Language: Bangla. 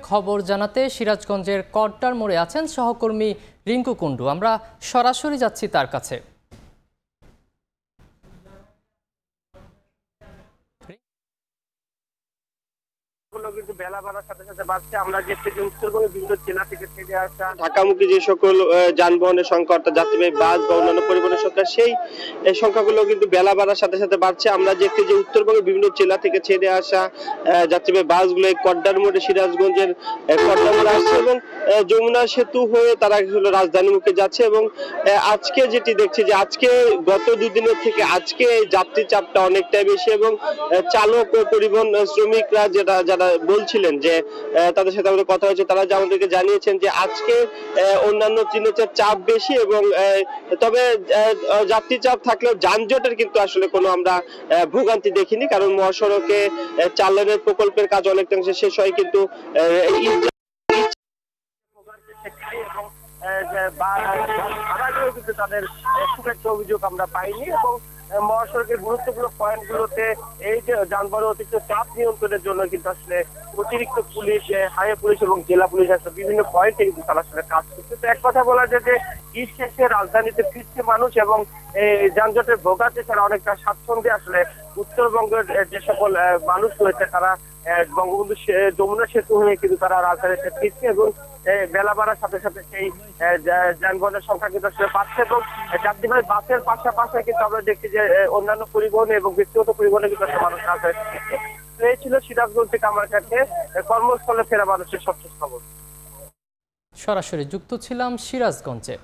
খবর জানাতে সিরাজগঞ্জের কড্ডার মোড়ে আছেন সহকর্মী রিঙ্কু কুণ্ডু। আমরা সরাসরি যাচ্ছি তার কাছে। ঢাকামুখী যে সকল যানবাহনের সংখ্যা অর্থাৎ যাত্রীবাহী বাস বা অন্যান্য পরিবহনের সংখ্যা, সেই সংখ্যাগুলো কিন্তু বেলা বাড়ার সাথে সাথে বাড়ছে। আমরা দেখছি যে উত্তরবঙ্গের বিভিন্ন জেলা থেকে ছেড়ে আসা যাত্রীবাহী বাসগুলো কড্ডার মোড়ে সিরাজগঞ্জের কড্ডার মোড়ে আসছে এবং যমুনা সেতু হয়ে তারা রাজধানীমুখী যাচ্ছে। এবং আজকে যেটি দেখছি যে আজকে গত দুদিনের থেকে আজকে যাত্রী চাপটা অনেকটাই বেশি এবং চালক ও পরিবহন শ্রমিকরা যারা বলছিলেন যে তাদের সাথে আমাদের কথা হয়েছে, তারা আমাদেরকে জানিয়েছেন যে আজকে অন্যান্য দিনের চাপ বেশি এবং তবে যাত্রী চাপ থাকলেও যানজটের কিন্তু আসলে কোনো আমরা ভোগান্তি দেখিনি, কারণ মহাসড়কে চালানের প্রকল্পের কাজ অনেকাংশে শেষ হয়। কিন্তু তাদের খুব একটা অভিযোগ আমরা পাইনি এবং মহাসড়কের গুরুত্বপূর্ণ পয়েন্টগুলোতে এই যে যানবাহন অতিরিক্ত চাপ নিয়ন্ত্রণের জন্য কিন্তু আসলে অতিরিক্ত পুলিশ, হাইওয়ে পুলিশ এবং জেলা পুলিশ আসলে বিভিন্ন পয়েন্টে কিন্তু তারা আসলে কাজ করছে। তো এক কথা বলা যায় যে ঈদ শেষে রাজধানীতে ফিরছে মানুষ এবং যানজটের ভোগাতে ছাড়া অনেকটা স্বাচ্ছন্দ্যে আসলে উত্তরবঙ্গের যে সকল মানুষ রয়েছে তারা বঙ্গবন্ধু যমুনা সেতু হয়ে কিন্তু তারা রাজধানীতে ফিরছে এবং বেলা বাড়ার সাথে সাথে সেই যানবাহনের সংখ্যা কিন্তু আসলে বাড়ছে এবং যাত্রীবাহী বাসের পাশাপাশি কিন্তু আমরা দেখছি যে অন্যান্য পরিবহনে এবং ব্যক্তিগত পরিবহনে কিন্তু মানুষ রাজধানীতে ফিরছে। এই ছিল সিরাজগঞ্জ থেকে আমার কাছে কর্মস্থলে ফেরা মানুষের সবচেয়ে খবর। সরাসরি যুক্ত ছিলাম সিরাজগঞ্জে।